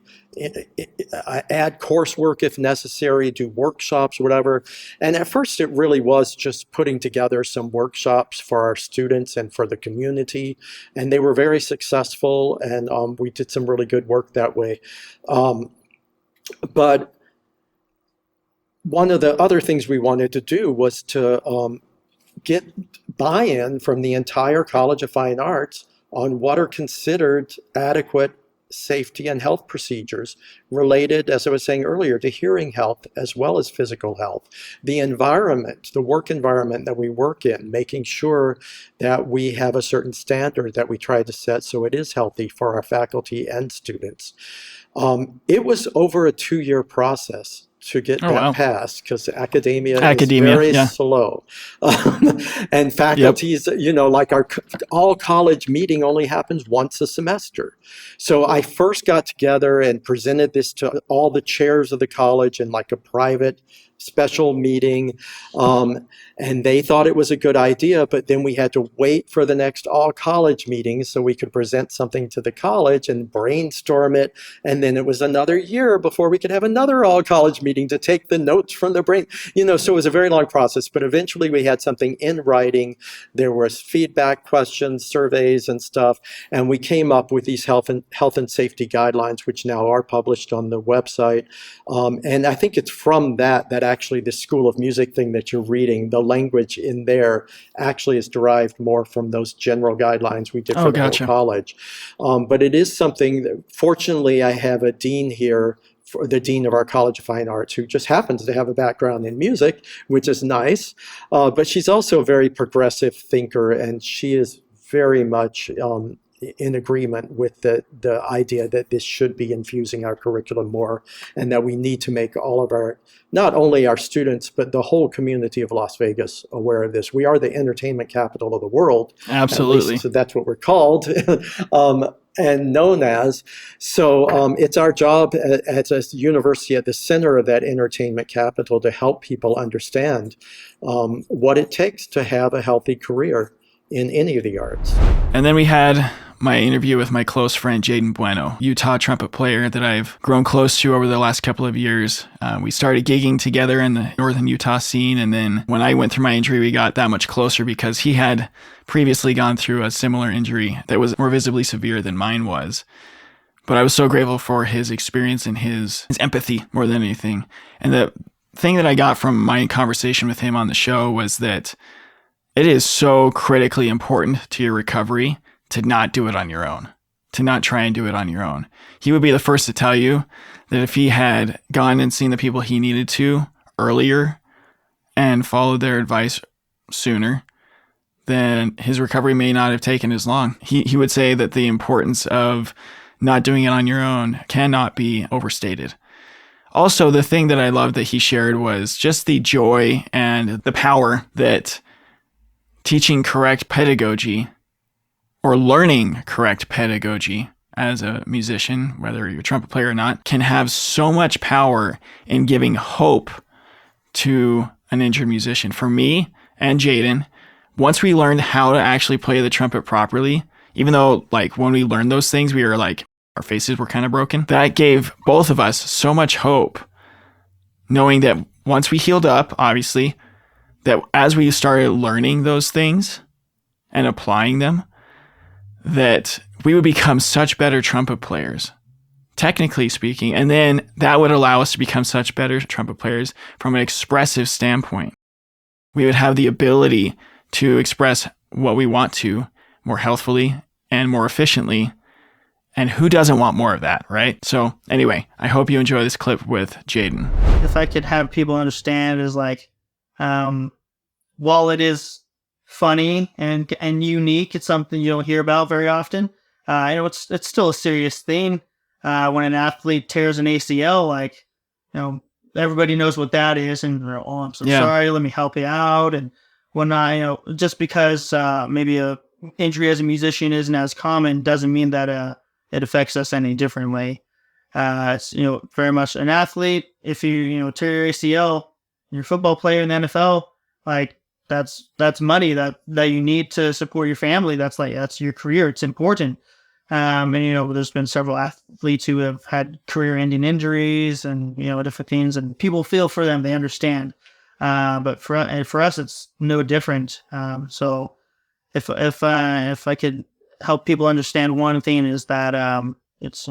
add coursework if necessary, do workshops, whatever. And at first it really was just putting together some workshops for our students and for the community. And they were very successful, and we did some really good work that way. But one of the other things we wanted to do was to get buy-in from the entire College of Fine Arts on what are considered adequate safety and health procedures related, as I was saying earlier, to hearing health as well as physical health. The environment, the work environment that we work in, making sure that we have a certain standard that we try to set so it is healthy for our faculty and students. It was over a 2-year process to get passed, because academia is very slow. And faculties, like our all college meeting only happens once a semester. So I first got together and presented this to all the chairs of the college in like a private special meeting, and they thought it was a good idea, but then we had to wait for the next all college meeting so we could present something to the college and brainstorm it, and then it was another year before we could have another all college meeting to take the notes from the brain, so it was a very long process, but eventually we had something in writing. There was feedback questions, surveys and stuff, and we came up with these health and safety guidelines, which now are published on the website, and I think it's from that actually the School of Music thing that you're reading, the language in there actually is derived more from those general guidelines we did for the whole college. But it is something that, fortunately, I have a dean here, for the dean of our College of Fine Arts, who just happens to have a background in music, which is nice. But she's also a very progressive thinker, and she is very much in agreement with the idea that this should be infusing our curriculum more, and that we need to make all of our, not only our students, but the whole community of Las Vegas aware of this. We are the entertainment capital of the world. Absolutely. So that's what we're called. And known as. So it's our job as a university at the center of that entertainment capital to help people understand what it takes to have a healthy career in any of the arts. And then we had my interview with my close friend Jaden Bueno, Utah trumpet player that I've grown close to over the last couple of years. We started gigging together in the northern Utah scene, and then when I went through my injury, we got that much closer because he had previously gone through a similar injury that was more visibly severe than mine was. But I was so grateful for his experience and his empathy more than anything. And the thing that I got from my conversation with him on the show was that it is so critically important to your recovery to not do it on your own, to not try and do it on your own. He would be the first to tell you that if he had gone and seen the people he needed to earlier and followed their advice sooner, then his recovery may not have taken as long. He would say that the importance of not doing it on your own cannot be overstated. Also, the thing that I loved that he shared was just the joy and the power that teaching correct pedagogy or learning correct pedagogy as a musician, whether you're a trumpet player or not, can have so much power in giving hope to an injured musician. For me and Jaden, once we learned how to actually play the trumpet properly, even though like when we learned those things, we were like, our faces were kind of broken. That gave both of us so much hope, knowing that once we healed up, obviously, that as we started learning those things and applying them, that we would become such better trumpet players, technically speaking. And then that would allow us to become such better trumpet players from an expressive standpoint. We would have the ability to express what we want to more healthfully and more efficiently. And who doesn't want more of that, right? So anyway, I hope you enjoy this clip with Jaden. If I could have people understand is like, while it is funny and unique, it's something you don't hear about very often. I know it's still a serious thing. When an athlete tears an ACL, like, everybody knows what that is, and they're, oh, I'm so sorry, let me help you out. And when just because maybe a injury as a musician isn't as common doesn't mean that it affects us any differently. It's, very much an athlete. If you tear your ACL, you're a football player in the NFL, like that's money that you need to support your family. That's your career. It's important. And there's been several athletes who have had career-ending injuries and different things, and people feel for them. They understand. But for us, it's no different. So if I could help people understand one thing is that it's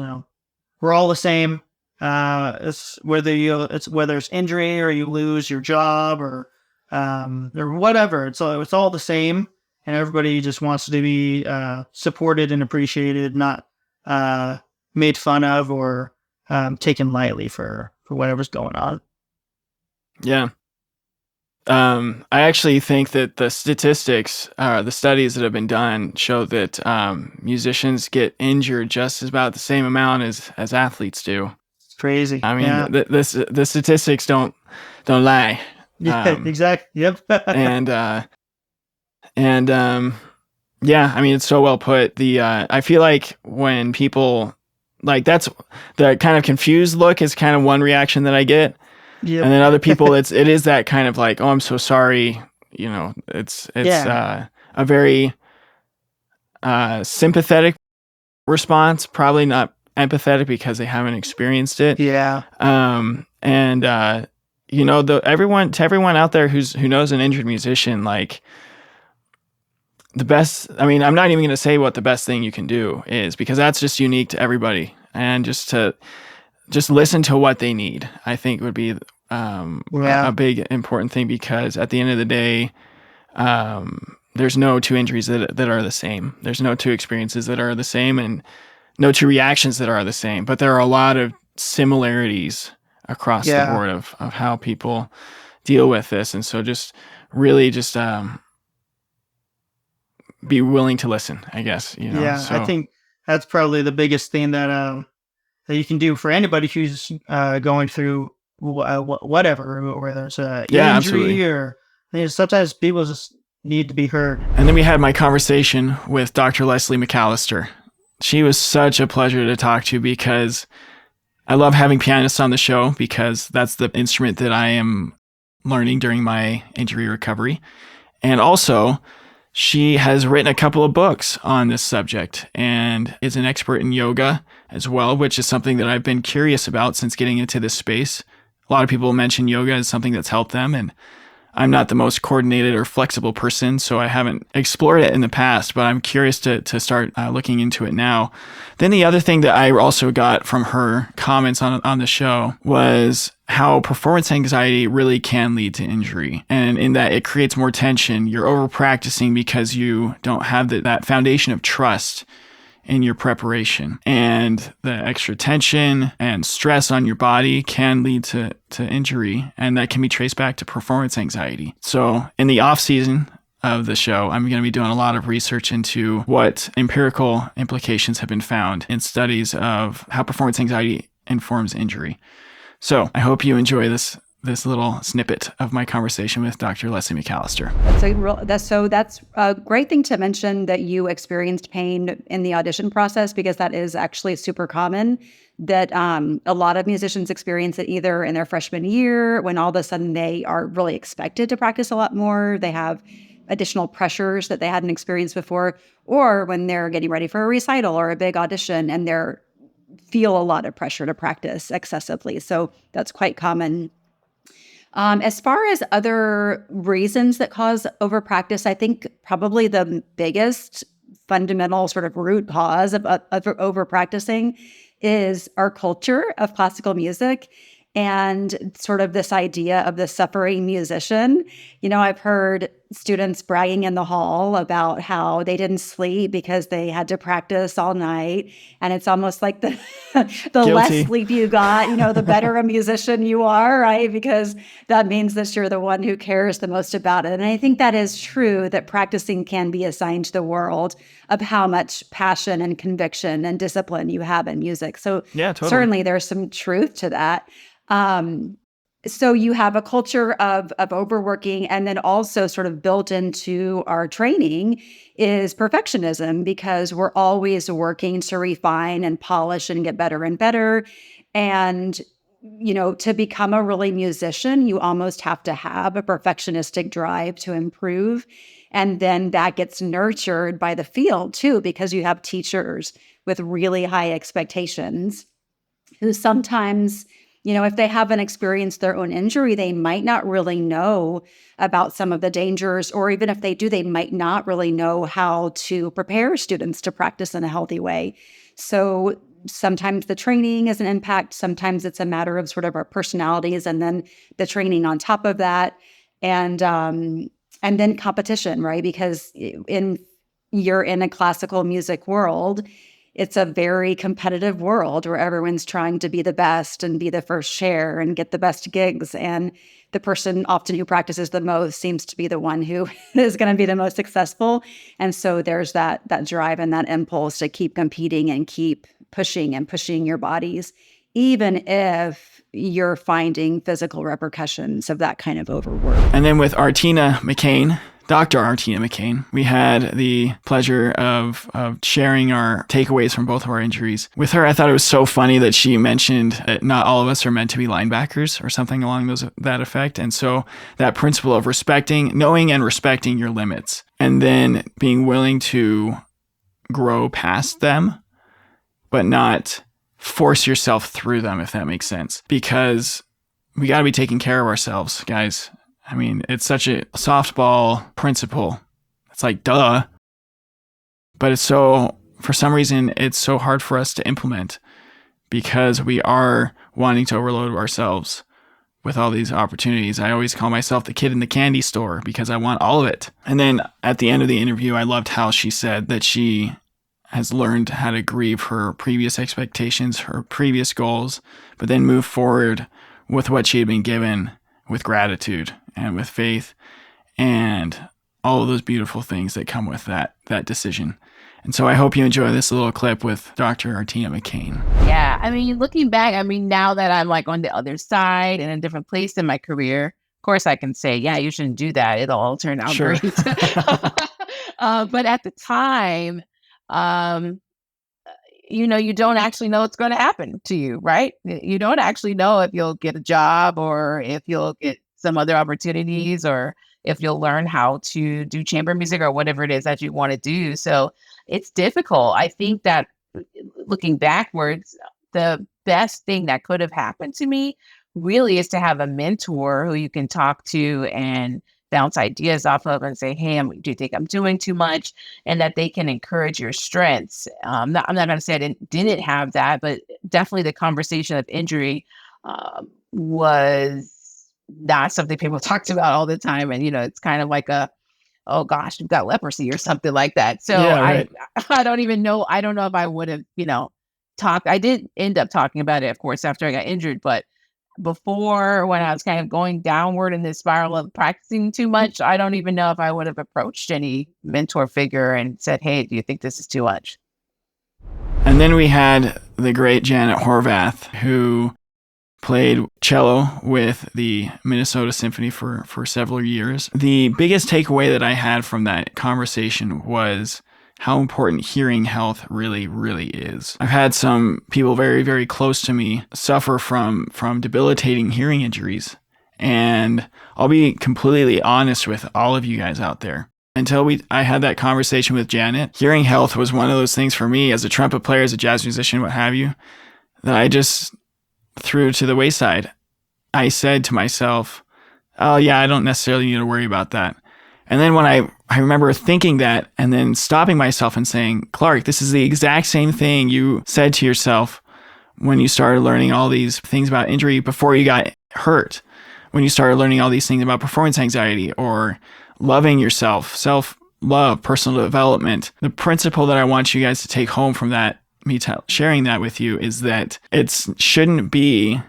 we're all the same. It's whether it's injury or you lose your job or whatever. It's all the same, and everybody just wants to be supported and appreciated, not made fun of or taken lightly for whatever's going on. Yeah. I actually think that the statistics, the studies that have been done show that musicians get injured just about the same amount as athletes do. It's crazy. I mean, the statistics don't lie. Yeah, exactly. Yep. Yeah, I mean, it's so well put. I feel like when people that's the kind of confused look is kind of one reaction that I get. Yep. And then other people, it is that kind of like, oh, I'm so sorry. It's a very sympathetic response, probably not empathetic because they haven't experienced it. Yeah. Everyone out there who knows an injured musician, like the best, I mean, I'm not even going to say what the best thing you can do is, because that's just unique to everybody. And just listen to what they need, I think would be a big important thing, because at the end of the day, there's no two injuries that are the same. There's no two experiences that are the same, and no two reactions that are the same. But there are a lot of similarities across the board of how people deal with this. And so really be willing to listen, I guess. Yeah, so I think that's probably the biggest thing that you can do for anybody who's going through whatever, whether it's an injury absolutely. or sometimes people just need to be heard. And then we had my conversation with Dr. Leslie McAllister. She was such a pleasure to talk to, because I love having pianists on the show, because that's the instrument that I am learning during my injury recovery. And also, she has written a couple of books on this subject and is an expert in yoga as well, which is something that I've been curious about since getting into this space. A lot of people mention yoga as something that's helped them, and I'm not the most coordinated or flexible person, so I haven't explored it in the past, but I'm curious to start looking into it now. Then the other thing that I also got from her comments on the show was how performance anxiety really can lead to injury, and in that it creates more tension. You're over practicing because you don't have that foundation of trust in your preparation, and the extra tension and stress on your body can lead to injury, and that can be traced back to performance anxiety. So in the off season of the show, I'm going to be doing a lot of research into what empirical implications have been found in studies of how performance anxiety informs injury. So I hope you enjoy this little snippet of my conversation with Dr. Leslie McAllister. That's a great thing to mention, that you experienced pain in the audition process, because that is actually super common, that a lot of musicians experience it either in their freshman year, when all of a sudden they are really expected to practice a lot more. They have additional pressures that they hadn't experienced before, or when they're getting ready for a recital or a big audition and they're feel a lot of pressure to practice excessively. So that's quite common. As far as other reasons that cause overpractice, I think probably the biggest fundamental sort of root cause of overpracticing is our culture of classical music and sort of this idea of the suffering musician. I've heard students bragging in the hall about how they didn't sleep because they had to practice all night. And it's almost like the less Guilty. sleep you got, the better a musician you are, right? Because that means that you're the one who cares the most about it. And I think that is true, that practicing can be a sign to the world of how much passion and conviction and discipline you have in music. So Yeah, totally. certainly there's some truth to that. So you have a culture of overworking, and then also sort of built into our training is perfectionism, because we're always working to refine and polish and get better and better. And to become a really musician, you almost have to have a perfectionistic drive to improve. And then that gets nurtured by the field too, because you have teachers with really high expectations who sometimes, if they haven't experienced their own injury, they might not really know about some of the dangers, or even if they do, they might not really know how to prepare students to practice in a healthy way. So sometimes the training is an impact. Sometimes it's a matter of sort of our personalities and then the training on top of that. And then competition, right? Because you're in a classical music world. It's a very competitive world where everyone's trying to be the best and be the first chair and get the best gigs. And the person often who practices the most seems to be the one who is going to be the most successful. And so there's that drive and that impulse to keep competing and keep pushing your bodies, even if you're finding physical repercussions of that kind of overwork. And then with Artina McCain, Dr. Artina McCain, we had the pleasure of sharing our takeaways from both of our injuries. With her, I thought it was so funny that she mentioned that not all of us are meant to be linebackers or something along that effect. And so that principle of knowing and respecting your limits, and then being willing to grow past them, but not force yourself through them, if that makes sense. Because we got to be taking care of ourselves, guys. I mean, it's such a softball principle. It's like, duh. But for some reason, it's so hard for us to implement, because we are wanting to overload ourselves with all these opportunities. I always call myself the kid in the candy store because I want all of it. And then at the end of the interview, I loved how she said that she has learned how to grieve her previous expectations, her previous goals, but then move forward with what she had been given with gratitude and with faith and all of those beautiful things that come with that decision. And so I hope you enjoy this little clip with Dr. Artina McCain. Yeah, I mean, looking back, now that I'm like on the other side and in a different place in my career, of course I can say, yeah, you shouldn't do that. It'll all turn out Sure. great. But at the time, you don't actually know what's going to happen to you, right? You don't actually know if you'll get a job or if you'll get some other opportunities or if you'll learn how to do chamber music or whatever it is that you want to do. So it's difficult. I think that looking backwards, the best thing that could have happened to me really is to have a mentor who you can talk to and bounce ideas off of and say, hey, do you think I'm doing too much? And that they can encourage your strengths. I'm not going to say I didn't have that, but definitely the conversation of injury was not something people talked about all the time. And, it's kind of like oh gosh, you've got leprosy or something like that. So Yeah, right. I don't even know. I don't know if I would have, talked. I did end up talking about it, of course, after I got injured, but before, when I was kind of going downward in this spiral of practicing too much, I don't even know if I would have approached any mentor figure and said, hey, do you think this is too much? And then we had the great Janet Horvath, who played cello with the Minnesota Symphony for several years. The biggest takeaway that I had from that conversation was how important hearing health really, really is. I've had some people very, very close to me suffer from debilitating hearing injuries. And I'll be completely honest with all of you guys out there. Until I had that conversation with Janet, hearing health was one of those things for me as a trumpet player, as a jazz musician, what have you, that I just threw to the wayside. I said to myself, oh yeah, I don't necessarily need to worry about that. And then when I remember thinking that and then stopping myself and saying, Clark, this is the exact same thing you said to yourself when you started learning all these things about injury before you got hurt, when you started learning all these things about performance anxiety or loving yourself, self-love, personal development. The principle that I want you guys to take home from that, sharing that with you, is that it shouldn't be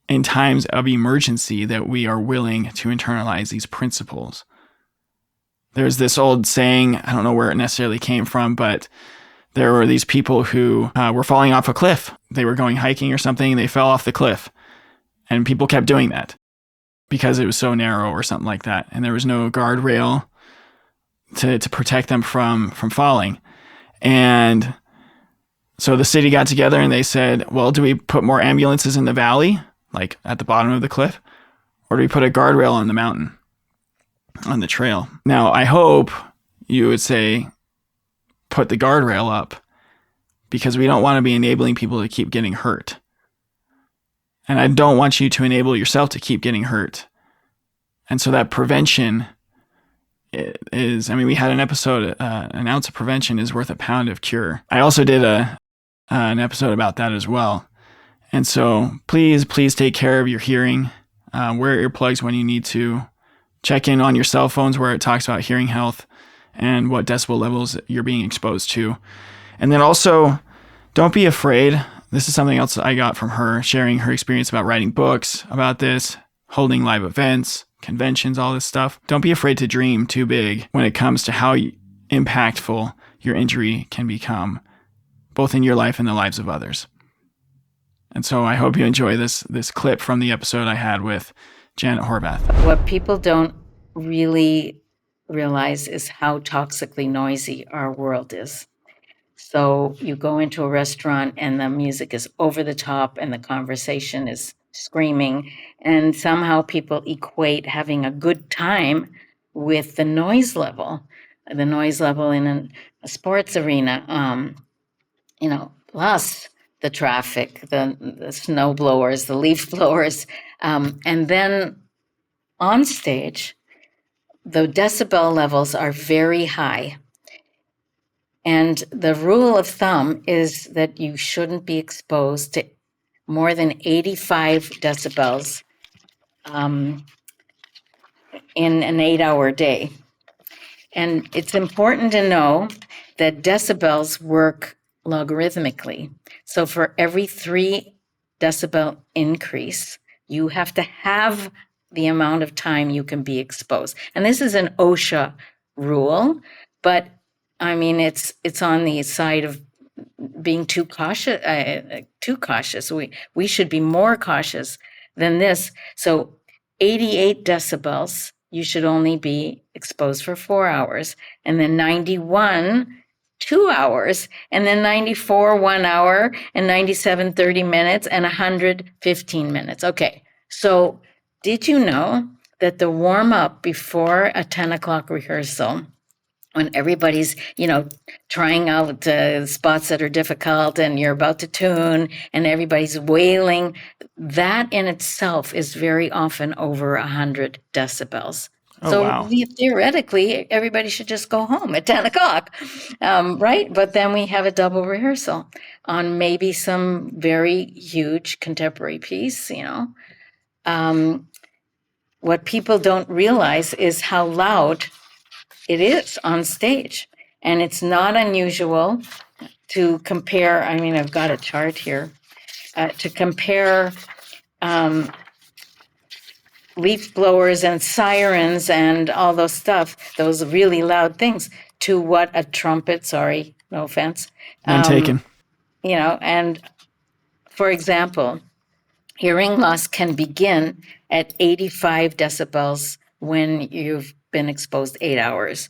in times of emergency that we are willing to internalize these principles. There's this old saying, I don't know where it necessarily came from, but there were these people who were falling off a cliff. They were going hiking or something, and they fell off the cliff. And people kept doing that because it was so narrow or something like that. And there was no guardrail to protect them from falling. And so the city got together and they said, well, do we put more ambulances in the valley, like at the bottom of the cliff? Or do we put a guardrail on the mountain, on the trail? Now, I hope you would say, put the guardrail up, because we don't want to be enabling people to keep getting hurt. And I don't want you to enable yourself to keep getting hurt. And so that prevention is, I mean, we had an episode, an ounce of prevention is worth a pound of cure. I also did an episode about that as well. And so please take care of your hearing. Wear earplugs when you need to. Check in on your cell phones where it talks about hearing health and what decibel levels you're being exposed to. And then also, don't be afraid. This is something else I got from her, sharing her experience about writing books about this, holding live events, conventions, all this stuff. Don't be afraid to dream too big when it comes to how impactful your injury can become, both in your life and the lives of others. And so I hope you enjoy this clip from the episode I had with Janet Horvath. What people don't really realize is how toxically noisy our world is. So you go into a restaurant and the music is over the top and the conversation is screaming, and somehow people equate having a good time with the noise level in a sports arena, plus the traffic, the snow blowers, the leaf blowers, and then on stage, the decibel levels are very high. And the rule of thumb is that you shouldn't be exposed to more than 85 decibels in an 8-hour day. And it's important to know that decibels work logarithmically. So for every 3 decibel increase, you have to have the amount of time you can be exposed. And this is an OSHA rule, but I mean, it's on the side of being too cautious. We should be more cautious than this. So 88 decibels, you should only be exposed for 4 hours, and then 91, 2 hours, and then 94, 1 hour, and 97, 30 minutes, and 100, 15 minutes. Okay, so did you know that the warm up before a 10 o'clock rehearsal, when everybody's, trying out spots that are difficult and you're about to tune and everybody's wailing, that in itself is very often over 100 decibels. Oh, So wow. theoretically, everybody should just go home at 10 o'clock, right? But then we have a double rehearsal on maybe some very huge contemporary piece, What people don't realize is how loud it is on stage. And it's not unusual to compare, I mean, I've got a chart here, to compare leaf blowers and sirens and all those stuff, those really loud things, to what a trumpet, sorry, no offense. None taken. And for example, hearing loss can begin at 85 decibels when you've been exposed 8 hours.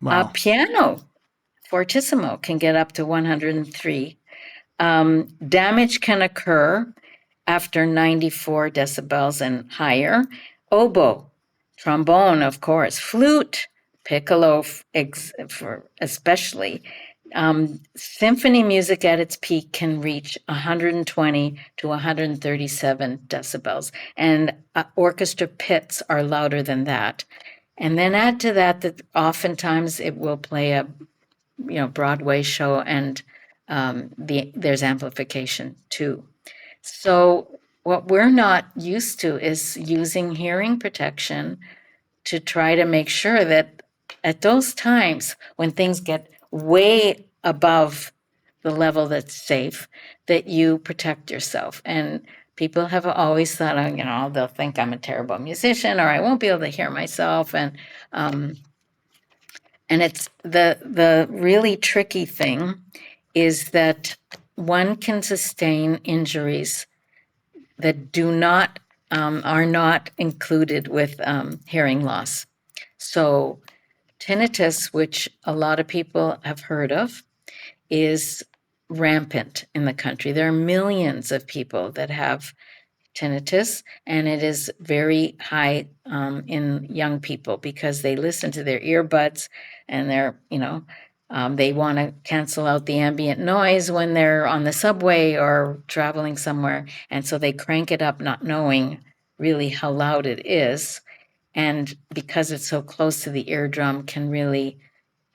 Wow. A piano fortissimo can get up to 103. Damage can occur after 94 decibels and higher. Oboe, trombone, of course, flute, piccolo, especially, Symphony music at its peak can reach 120 to 137 decibels, and orchestra pits are louder than that. And then add to that that oftentimes it will play a Broadway show, and there's amplification too. So what we're not used to is using hearing protection to try to make sure that at those times when things get way above the level that's safe, that you protect yourself. And people have always thought, they'll think I'm a terrible musician, or I won't be able to hear myself. And it's the really tricky thing is that one can sustain injuries that are not included with hearing loss. So tinnitus, which a lot of people have heard of, is rampant in the country. There are millions of people that have tinnitus, and it is very high in young people because they listen to their earbuds and they want to cancel out the ambient noise when they're on the subway or traveling somewhere. And so they crank it up not knowing really how loud it is. And because it's so close to the eardrum, can really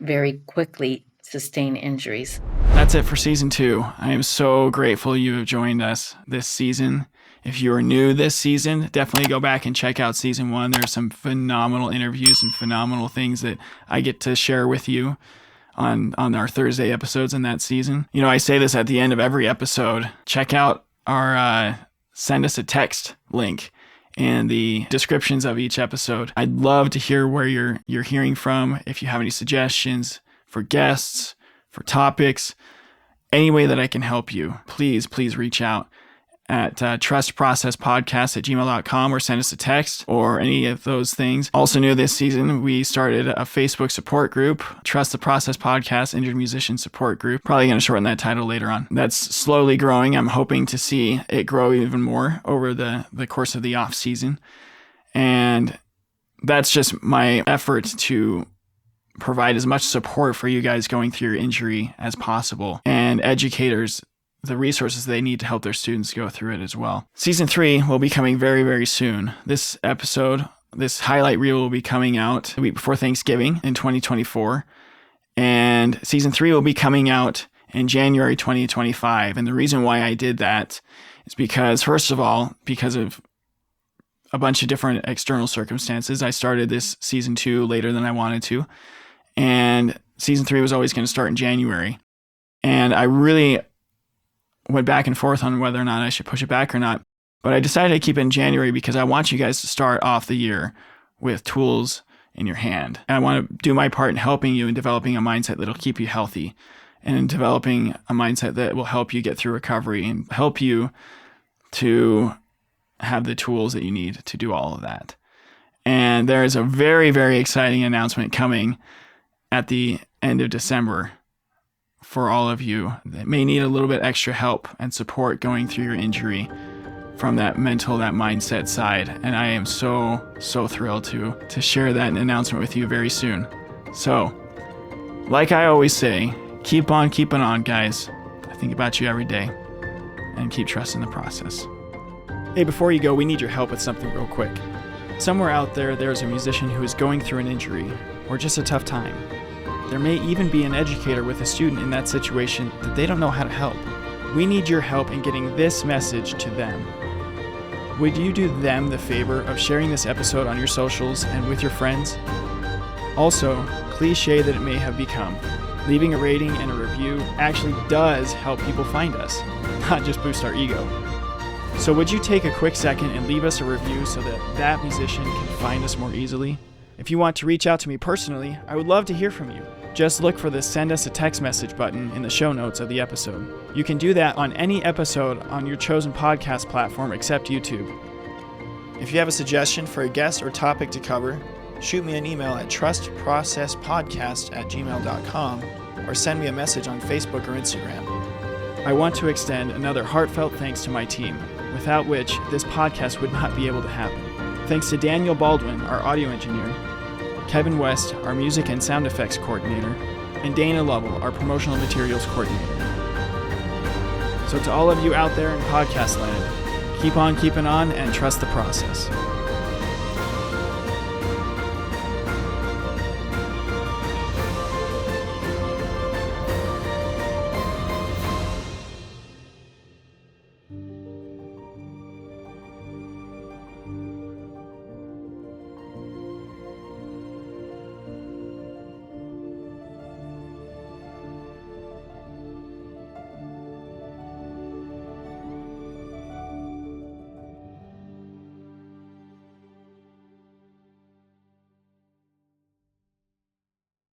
very quickly sustain injuries. That's it for season 2. I am so grateful you have joined us this season. If you are new this season, definitely go back and check out season 1. There's some phenomenal interviews and phenomenal things that I get to share with you on our Thursday episodes in that season. I say this at the end of every episode. Check out our send us a text link and the descriptions of each episode. I'd love to hear where you're hearing from. If you have any suggestions for guests, for topics, any way that I can help you, please reach out at trustprocesspodcast@gmail.com or send us a text or any of those things. Also new this season, we started a Facebook support group, Trust the Process Podcast Injured Musician Support Group. Probably going to shorten that title later on. That's slowly growing. I'm hoping to see it grow even more over the course of the off season. And that's just my effort to provide as much support for you guys going through your injury as possible, and educators the resources they need to help their students go through it as well. Season 3 will be coming very, very soon. This highlight reel will be coming out the week before Thanksgiving in 2024. And season 3 will be coming out in January 2025. And the reason why I did that is because, first of all, because of a bunch of different external circumstances, I started this season 2 later than I wanted to. And season 3 was always going to start in January. And I really went back and forth on whether or not I should push it back or not. But I decided to keep it in January because I want you guys to start off the year with tools in your hand. And I want to do my part in helping you in developing a mindset that'll keep you healthy, and in developing a mindset that will help you get through recovery and help you to have the tools that you need to do all of that. And there is a very, very exciting announcement coming at the end of December for all of you that may need a little bit extra help and support going through your injury from that mental, that mindset side. And I am so thrilled to share that announcement with you very soon. So, like I always say, keep on keeping on, guys. I think about you every day, and keep trusting the process. Hey, before you go, we need your help with something real quick. Somewhere out there's a musician who is going through an injury or just a tough time. There may even be an educator with a student in that situation that they don't know how to help. We need your help in getting this message to them. Would you do them the favor of sharing this episode on your socials and with your friends? Also, cliche that it may have become, leaving a rating and a review actually does help people find us, not just boost our ego. So would you take a quick second and leave us a review so that musician can find us more easily? If you want to reach out to me personally, I would love to hear from you. Just look for the Send Us a Text Message button in the show notes of the episode. You can do that on any episode on your chosen podcast platform except YouTube. If you have a suggestion for a guest or topic to cover, shoot me an email at trustprocesspodcast@gmail.com or send me a message on Facebook or Instagram. I want to extend another heartfelt thanks to my team, without which this podcast would not be able to happen. Thanks to Daniel Baldwin, our audio engineer, Kevin West, our music and sound effects coordinator, and Dana Lovell, our promotional materials coordinator. So to all of you out there in podcast land, keep on keeping on and trust the process.